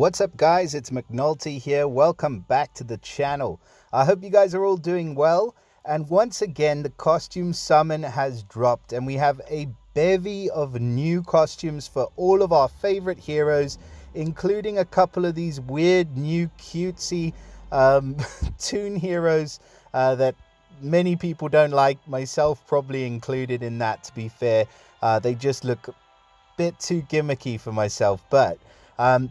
What's up, guys? It's McNulty here. Welcome back to the channel. I hope you guys are all doing well. And once again, the costume summon has dropped and we have a bevy of new costumes for all of our favorite heroes, including a couple of these weird new cutesy Toon heroes that many people don't like, myself probably included in that, to be fair. They just look a bit too gimmicky for myself, but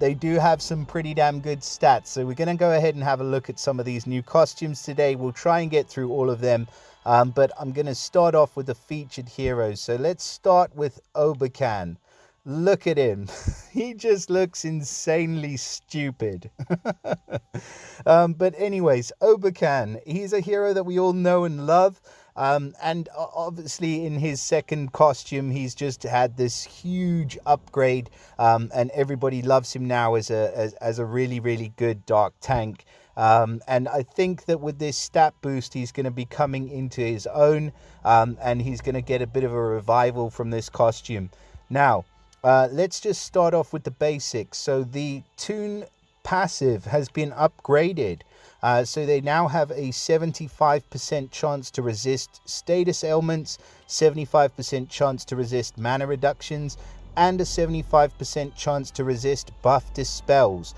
they do have some pretty damn good stats. So we're going to go ahead and have a look at some of these new costumes today. We'll try and get through all of them, but I'm going to start off with the featured heroes. So let's start with Obakan. Look at him. He just looks insanely stupid. But anyways, Obakan, he's a hero that we all know and love. And obviously in his second costume, he's just had this huge upgrade, and everybody loves him now as a really, really good dark tank. And I think that with this stat boost, he's going to be coming into his own, and he's going to get a bit of a revival from this costume. Now, let's just start off with the basics. So the Toon passive has been upgraded. So they now have a 75% chance to resist status ailments, 75% chance to resist mana reductions, and a 75% chance to resist buff dispels.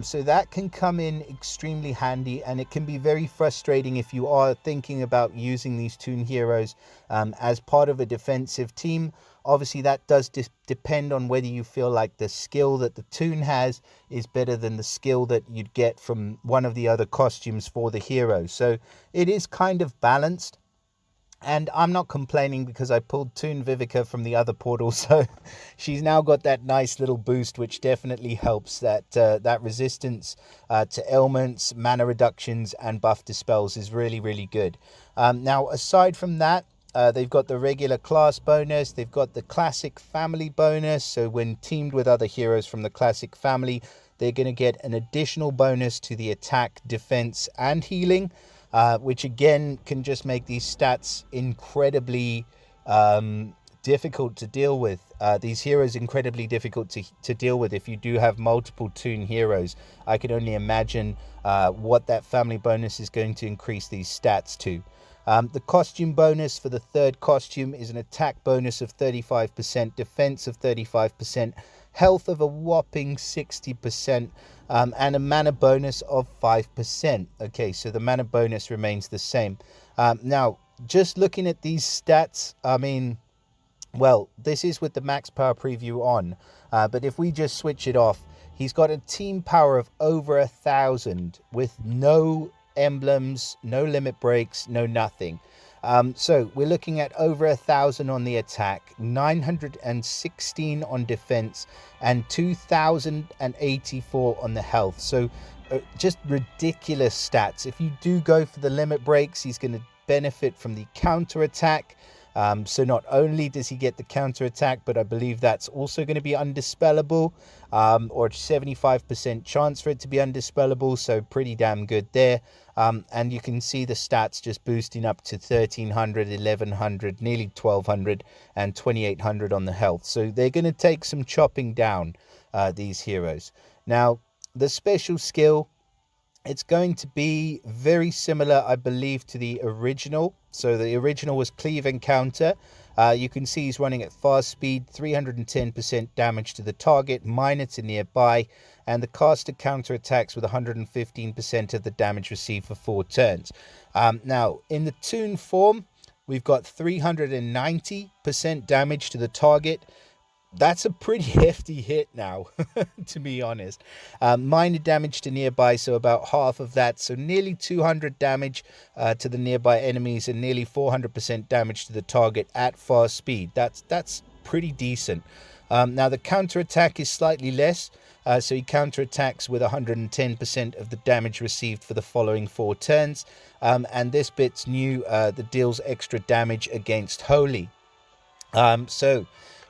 So that can come in extremely handy, and it can be very frustrating if you are thinking about using these Toon heroes as part of a defensive team. Obviously, that does depend on whether you feel like the skill that the Toon has is better than the skill that you'd get from one of the other costumes for the hero. So it is kind of balanced. And I'm not complaining because I pulled Toon Vivica from the other portal, so she's now got that nice little boost, which definitely helps. That resistance to ailments, mana reductions, and buff dispels is really, really good. Now, aside from that, they've got the regular class bonus. They've got the classic family bonus. So when teamed with other heroes from the classic family, they're going to get an additional bonus to the attack, defense, and healing. Which again can just make these stats incredibly difficult to deal with. These heroes incredibly difficult to deal with if you do have multiple Toon heroes. I can only imagine what that family bonus is going to increase these stats to. The costume bonus for the third costume is an attack bonus of 35%, defense of 35%, health of a whopping 60%, and a mana bonus of 5%. Okay, so the mana bonus remains the same. Now, just looking at these stats, I mean, well, this is with the max power preview on, but if we just switch it off, he's got a team power of over 1,000 with no emblems, no limit breaks, no nothing. So we're looking at over 1,000 on the attack, 916 on defense, and 2,084 on the health. So just ridiculous stats. If you do go for the limit breaks, he's going to benefit from the counter attack. So not only does he get the counter attack, but I believe that's also going to be undispellable, or 75% chance for it to be undispellable. So pretty damn good there. And you can see the stats just boosting up to 1,300, 1,100, nearly 1,200, and 2,800 on the health. So they're going to take some chopping down, these heroes. Now, the special skill, it's going to be very similar, I believe, to the original. So the original was Cleave and Counter. You can see he's running at fast speed, 310% damage to the target, minor to nearby, and the caster counter attacks with 115% of the damage received for 4 turns. Now, in the Toon form, we've got 390% damage to the target. That's a pretty hefty hit now, to be honest. Minor damage to nearby, so about half of that. So nearly 200 damage to the nearby enemies and nearly 400% damage to the target at fast speed. That's pretty decent. Now the counter attack is slightly less. So he counter attacks with 110% of the damage received for the following 4 turns. And this bit's new, that deals extra damage against Holy. So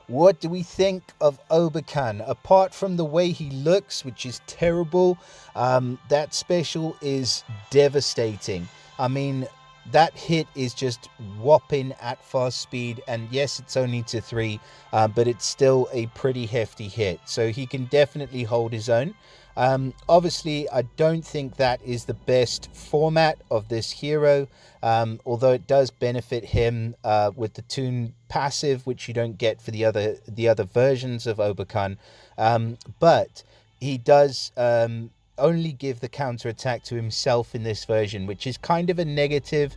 what do we think of Obakan? Apart from the way he looks, which is terrible, that special is devastating. I mean, that hit is just whopping at fast speed, and yes, it's only to 3, but it's still a pretty hefty hit. So he can definitely hold his own. Obviously, I don't think that is the best format of this hero, although it does benefit him with the Toon passive, which you don't get for the other versions of Obakan. But he does only give the counter attack to himself in this version, which is kind of a negative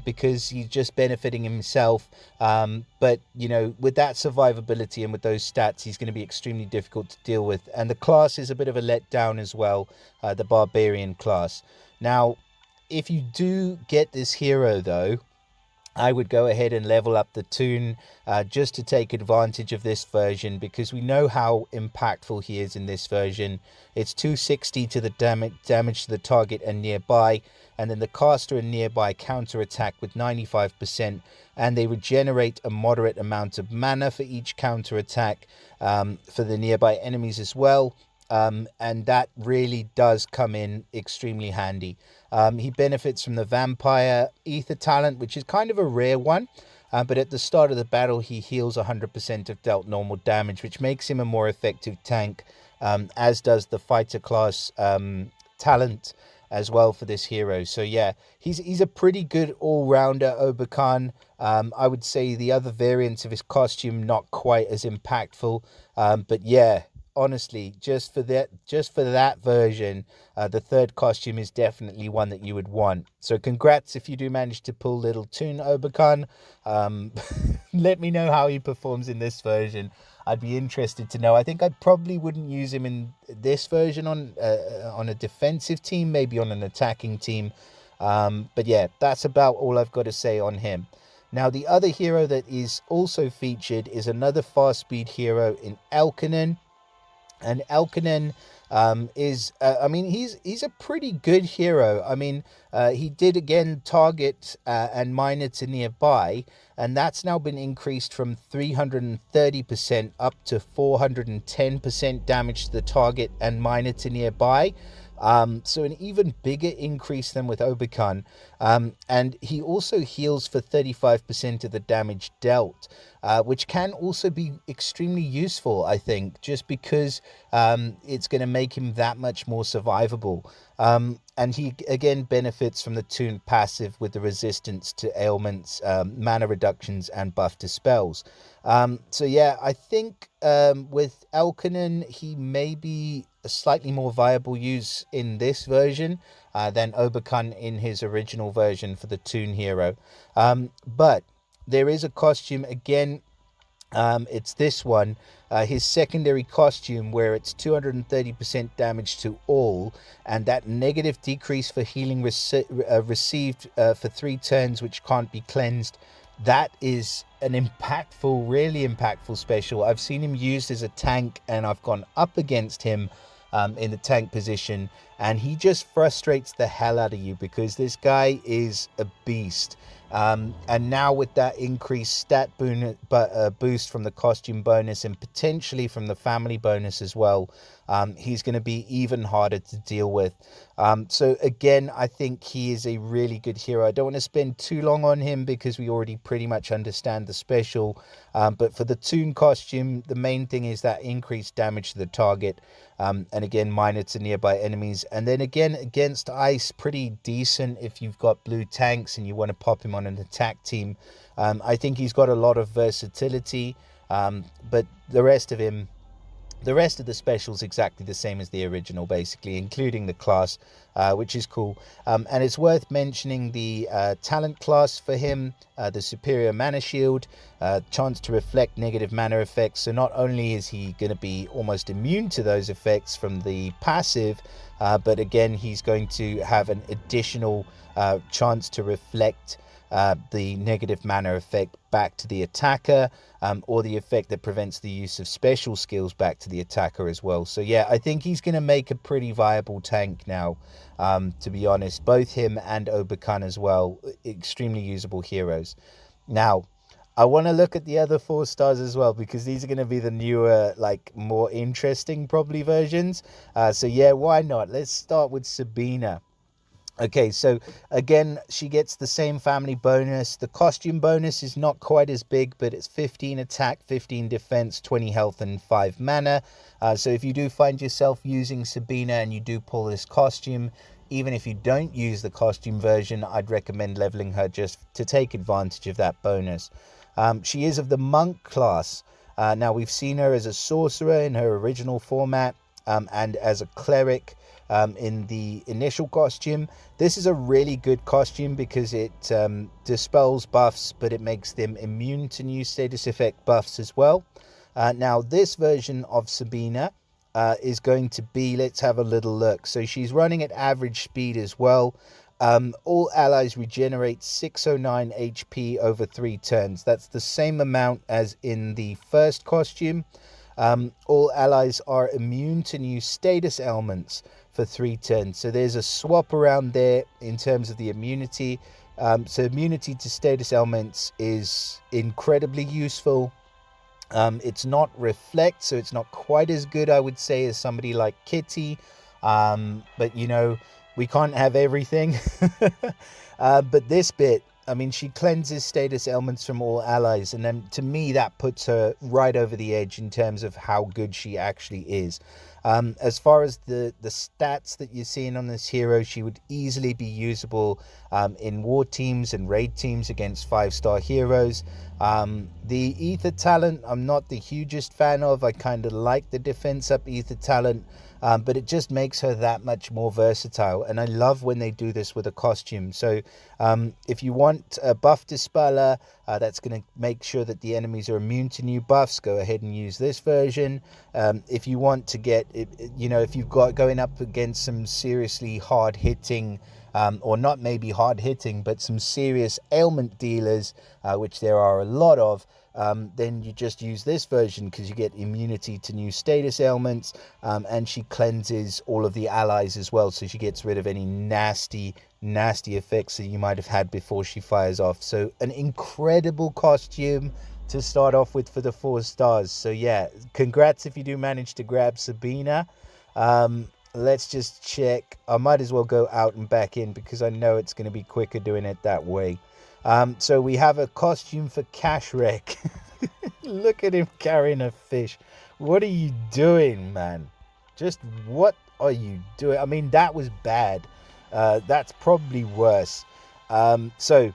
because he's just benefiting himself. But with that survivability and with those stats, he's going to be extremely difficult to deal with. And the class is a bit of a letdown as well, the barbarian class. Now, if you do get this hero though, I would go ahead and level up the Toon just to take advantage of this version, because we know how impactful he is in this version. It's 260 to the damage to the target and nearby, and then the caster and nearby counter attack with 95%, and they regenerate a moderate amount of mana for each counter attack for the nearby enemies as well. And that really does come in extremely handy. He benefits from the Vampire Ether talent, which is kind of a rare one. But at the start of the battle, he heals 100% of dealt normal damage, which makes him a more effective tank, as does the Fighter class talent as well for this hero. So yeah, he's a pretty good all-rounder, Obakan. I would say the other variants of his costume not quite as impactful, but yeah, honestly, just for that version, the third costume is definitely one that you would want. So congrats if you do manage to pull little Toon Obakan. Let me know how he performs in this version. I'd be interested to know. I think I probably wouldn't use him in this version on a defensive team, maybe on an attacking team. But yeah, that's about all I've got to say on him. Now, the other hero that is also featured is another fast speed hero in Elkanen. And Elkanen is, he's a pretty good hero. He did again target and miner to nearby, and that's now been increased from 330% up to 410% damage to the target and miner to nearby. So an even bigger increase than with Obakan. And he also heals for 35% of the damage dealt, which can also be extremely useful, I think, just because it's going to make him that much more survivable. And he again benefits from the Toon passive with the resistance to ailments, mana reductions, and buff to spells. So yeah, I think with Elkanen, he may be a slightly more viable use in this version than Obakan in his original version for the Toon hero. But there is a costume again. It's this one, his secondary costume, where it's 230% damage to all, and that negative decrease for healing received for 3 turns, which can't be cleansed. That is an impactful, really impactful special. I've seen him used as a tank, and I've gone up against him in the tank position, and he just frustrates the hell out of you because this guy is a beast. And now with that increased stat boost from the costume bonus and potentially from the family bonus as well, he's going to be even harder to deal with. So again, I think he is a really good hero. I don't want to spend too long on him because we already pretty much understand the special. But for the Toon costume, the main thing is that increased damage to the target. And again, minor to nearby enemies. And then again, against ice, pretty decent if you've got blue tanks and you want to pop him on an attack team. I think he's got a lot of versatility. But the rest of the specials exactly the same as the original, basically, including the class, which is cool. And it's worth mentioning the talent class for him, the superior mana shield, chance to reflect negative mana effects. So not only is he going to be almost immune to those effects from the passive, but again, he's going to have an additional chance to reflect the negative mana effect back to the attacker, or the effect that prevents the use of special skills back to the attacker as well. So yeah, I think he's going to make a pretty viable tank now, to be honest. Both him and Obakan as well, extremely usable heroes. Now, I want to look at the other 4 stars as well, because these are going to be the newer, more interesting probably versions. So yeah, why not? Let's start with Sabina. Okay, so again, she gets the same family bonus. The costume bonus is not quite as big, but it's 15 attack, 15 defense, 20 health, and 5 mana. So if you do find yourself using Sabina and you do pull this costume, even if you don't use the costume version, I'd recommend leveling her just to take advantage of that bonus. She is of the monk class. Now, we've seen her as a sorcerer in her original format, and as a cleric in the initial costume. This is a really good costume because it dispels buffs, but it makes them immune to new status effect buffs as well. Now, this version of Sabina is going to be, let's have a little look. So she's running at average speed as well. All allies regenerate 609 HP over 3 turns. That's the same amount as in the first costume. All allies are immune to new status ailments for 3 turns. So there's a swap around there in terms of the immunity. So immunity to status ailments is incredibly useful. It's not reflect, so it's not quite as good, I would say, as somebody like Kitty. But you know, we can't have everything. But this bit, I mean, she cleanses status ailments from all allies, and then to me that puts her right over the edge in terms of how good she actually is. As far as the stats that you're seeing on this hero, she would easily be usable in war teams and raid teams against 5-star heroes. The ether talent, I'm not the hugest fan of. I kind of like the defense up ether talent, but it just makes her that much more versatile, and I love when they do this with a costume. So if you want a buff dispeller that's going to make sure that the enemies are immune to new buffs, go ahead and use this version. If you want to get, you know, if you've got going up against some seriously hard hitting, or not maybe hard hitting, but some serious ailment dealers, which there are a lot of, then you just use this version because you get immunity to new status ailments, and she cleanses all of the allies as well, so she gets rid of any nasty effects that you might have had before she fires off. So an incredible costume to start off with for the 4 stars. So yeah, congrats if you do manage to grab Sabina. Let's just check. I might as well go out and back in because I know it's going to be quicker doing it that way. So we have a costume for Kashrek. Look at him carrying a fish. What are you doing, man? Just what are you doing? I mean, that was bad. That's probably worse. So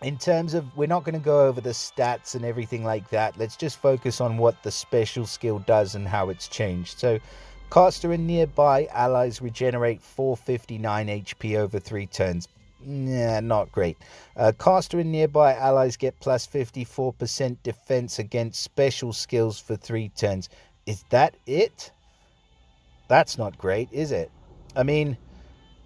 in terms of, we're not going to go over the stats and everything like that. Let's just focus on what the special skill does and how it's changed. So caster and nearby allies regenerate 459 HP over 3 turns. Yeah, not great. Caster and nearby allies get plus 54% defense against special skills for 3 turns. Is that it? That's not great, is it? I mean,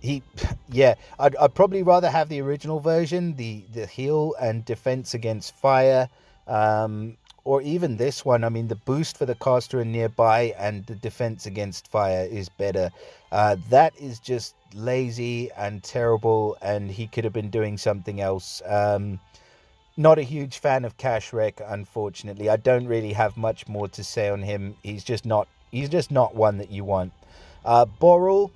I'd probably rather have the original version, the heal and defense against fire, or even this one. I mean, the boost for the caster and nearby and the defense against fire is better. That is just lazy and terrible, and he could have been doing something else. Not a huge fan of Kashrek, unfortunately. I don't really have much more to say on him. He's just not one that you want. Boral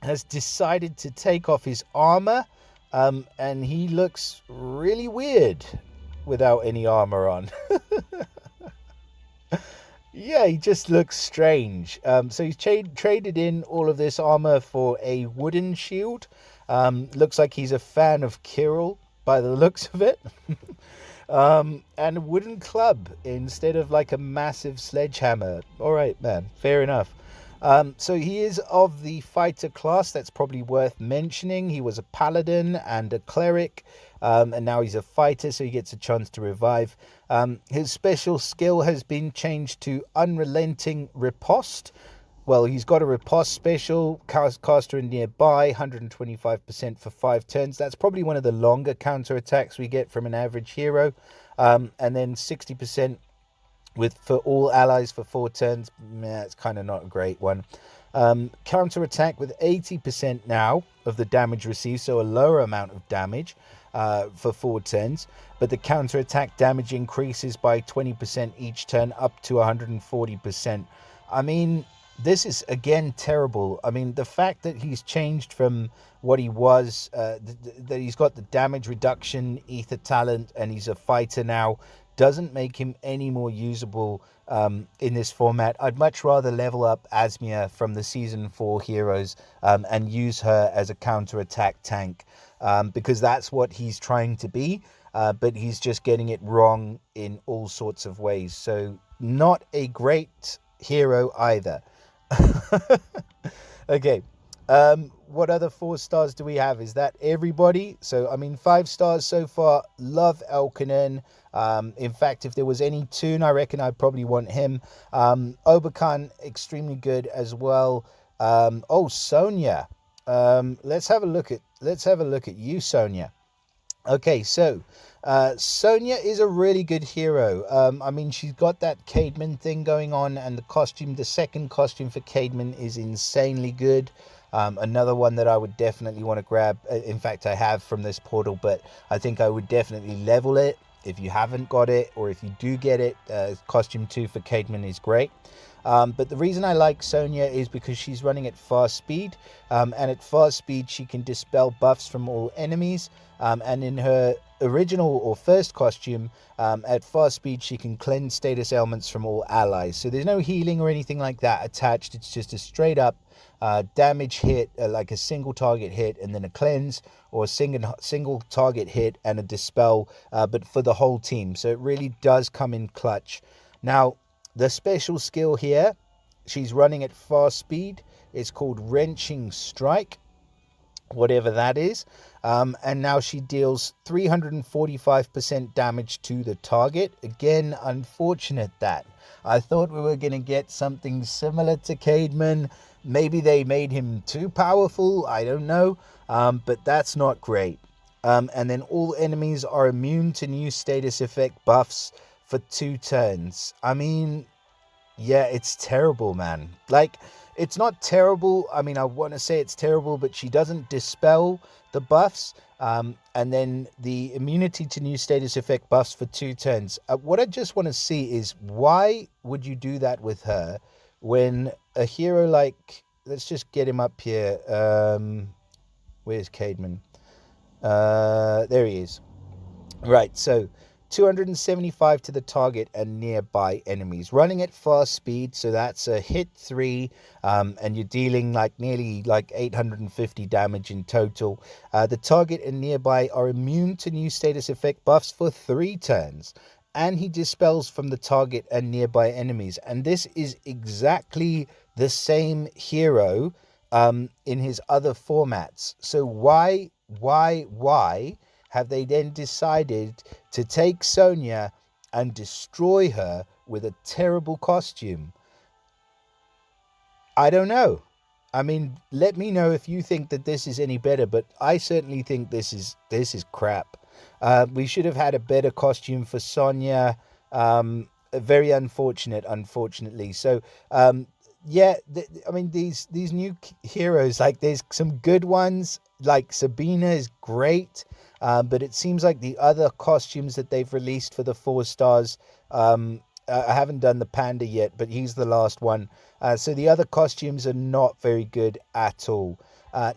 has decided to take off his armor, and he looks really weird without any armor on. Yeah, he just looks strange. So he's traded in all of this armor for a wooden shield. Looks like he's a fan of Kirill by the looks of it. And a wooden club instead of like a massive sledgehammer. All right, man, fair enough. So he is of the fighter class. That's probably worth mentioning. He was a paladin and a cleric, and now he's a fighter, so he gets a chance to revive. His special skill has been changed to Unrelenting Riposte. Well, he's got a riposte special, caster and nearby, 125% for 5 turns. That's probably one of the longer counterattacks we get from an average hero. And then 60% for all allies for 4 turns. It's kind of not a great one. Counterattack with 80% now of the damage received, so a lower amount of damage for 4 turns. But the counterattack damage increases by 20% each turn, up to 140%. I mean, This is again terrible. I mean, the fact that he's changed from what he was, that he's got the damage reduction, ether talent, and he's a fighter now, doesn't make him any more usable in this format. I'd much rather level up Asmia from the season 4 heroes and use her as a counter attack tank because that's what he's trying to be. But he's just getting it wrong in all sorts of ways. So, not a great hero either. Okay. What other 4 stars do we have? Is that everybody? So, I mean, 5 stars so far. Love Elkanen. In fact, if there was any Toon, I reckon I'd probably want him. Obakan, extremely good as well. Sonya. Let's have a look at you, Sonia. Okay, so Sonia is a really good hero. I mean, she's got that Cademan thing going on, and the second costume for Cademan is insanely good. Another one that I would definitely want to grab. In fact, I have from this portal, but I think I would definitely level it if you haven't got it, or if you do get it. Costume 2 for Cademan is great. But the reason I like Sonya is because she's running at fast speed, and at fast speed she can dispel buffs from all enemies, and in her original or first costume, at fast speed she can cleanse status ailments from all allies. So there's no healing or anything like that attached. It's just a straight up damage hit, like a single target hit, and then a cleanse, or a single target hit and a dispel, but for the whole team. So it really does come in clutch. Now, the special skill here, she's running at fast speed. It's called Wrenching Strike, whatever that is. And now she deals 345% damage to the target. Again, unfortunate that. I thought we were going to get something similar to Cademan. Maybe they made him too powerful. I don't know. But that's not great. And then all enemies are immune to new status effect buffs for 2 turns. I mean, yeah, it's terrible, man. Like, it's not terrible. I mean, I want to say it's terrible, but she doesn't dispel the buffs. And then the immunity to new status effect buffs for 2 turns. What I just want to see is, why would you do that with her when a hero like, let's just get him up here. Where's Cademan? There he is. Right, so 275 to the target and nearby enemies. Running at fast speed, so that's a hit 3, and you're dealing nearly 850 damage in total. The target and nearby are immune to new status effect buffs for 3 turns. And he dispels from the target and nearby enemies. And this is exactly the same hero in his other formats. So why have they then decided to take Sonya and destroy her with a terrible costume? I don't know. I mean, let me know if you think that this is any better, but I certainly think this is crap. We should have had a better costume for Sonya. Very unfortunate, unfortunately. So, yeah, I mean, these new heroes, there's some good ones. Like Sabina is great. But it seems like the other costumes that they've released for the 4 stars, I haven't done the panda yet, but he's the last one. So the other costumes are not very good at all.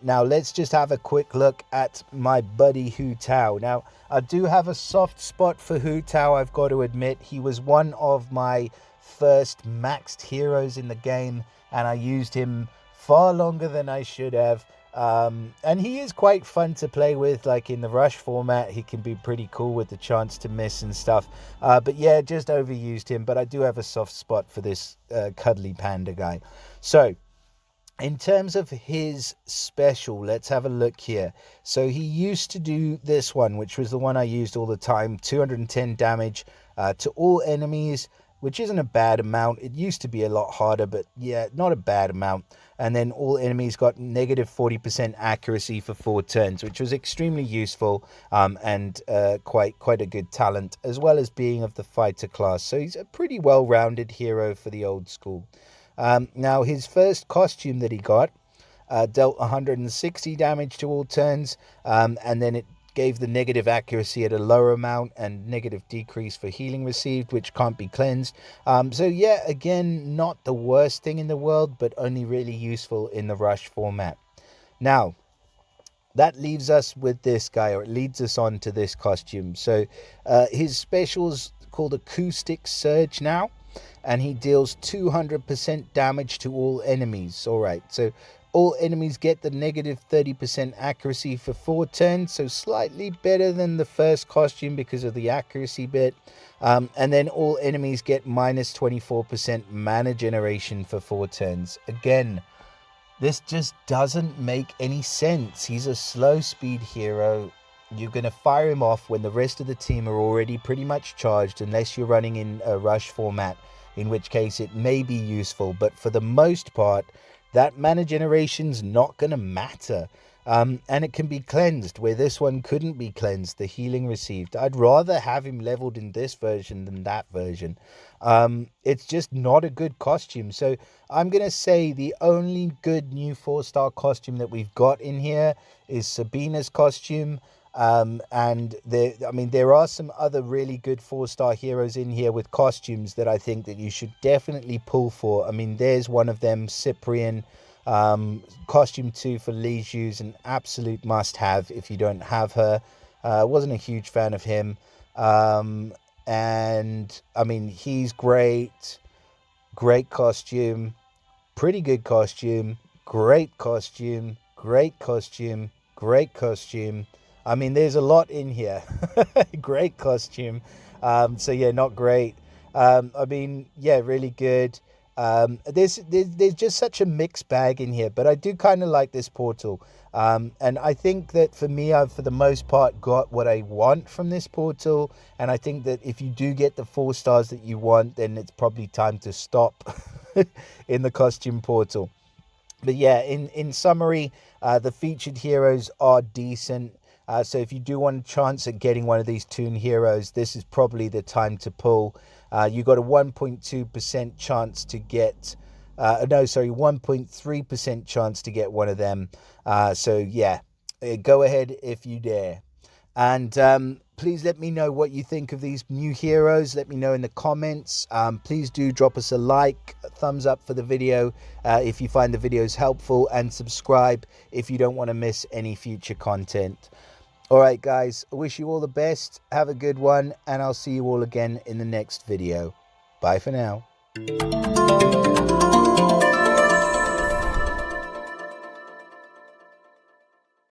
Now let's just have a quick look at my buddy Hu Tao. Now, I do have a soft spot for Hu Tao, I've got to admit. He was one of my first maxed heroes in the game, and I used him far longer than I should have. And he is quite fun to play with. Like in the rush format, he can be pretty cool with the chance to miss and stuff. But yeah, just overused him. But I do have a soft spot for this cuddly panda guy. So in terms of his special, let's have a look here. So he used to do this one, which was the one I used all the time. 210 damage to all enemies, which isn't a bad amount. It used to be a lot harder, but yeah, not a bad amount. And then all enemies got negative 40% accuracy for 4 turns, which was extremely useful, and quite a good talent, as well as being of the fighter class. So he's a pretty well-rounded hero for the old school. Now, his first costume that he got dealt 160 damage to all turns, and then it gave the negative accuracy at a lower amount and negative decrease for healing received, which can't be cleansed. So yeah, again, not the worst thing in the world, but only really useful in the rush format. Now, that leaves us with this guy, or it leads us on to this costume. So his special's called Acoustic Surge now, and he deals 200% damage to all enemies. All right, so all enemies get the negative 30% accuracy for 4 turns, so slightly better than the first costume because of the accuracy bit. And then all enemies get minus 24% mana generation for 4 turns. Again, this just doesn't make any sense. He's a slow speed hero. You're going to fire him off when the rest of the team are already pretty much charged, unless you're running in a rush format, in which case it may be useful. But for the most part, that mana generation's not going to matter. And it can be cleansed, where this one couldn't be cleansed, the healing received. I'd rather have him leveled in this version than that version. It's just not a good costume. So I'm going to say the only good new 4-star costume that we've got in here is Sabina's costume. And there are some other really good 4-star heroes in here with costumes that I think that you should definitely pull for. I mean, there's one of them, Cyprian. Costume 2 for Liju's an absolute must-have if you don't have her. Wasn't a huge fan of him. And I mean, he's great costume, pretty good costume, great costume, great costume, great costume. I mean, there's a lot in here. Great costume. So yeah, not great. I mean, yeah, really good. There's just such a mixed bag in here, but I do kind of like this portal. And I think that for me, I've for the most part got what I want from this portal. And I think that if you do get the 4 stars that you want, then it's probably time to stop in the costume portal. But yeah, in summary, the featured heroes are decent. So if you do want a chance at getting one of these Toon heroes, this is probably the time to pull. You got a 1.2% chance to get, 1.3% chance to get one of them. So yeah, go ahead if you dare. And please let me know what you think of these new heroes. Let me know in the comments. Please do drop us a like, a thumbs up for the video if you find the videos helpful, and subscribe if you don't want to miss any future content. All right, guys, I wish you all the best. Have a good one, and I'll see you all again in the next video. Bye for now.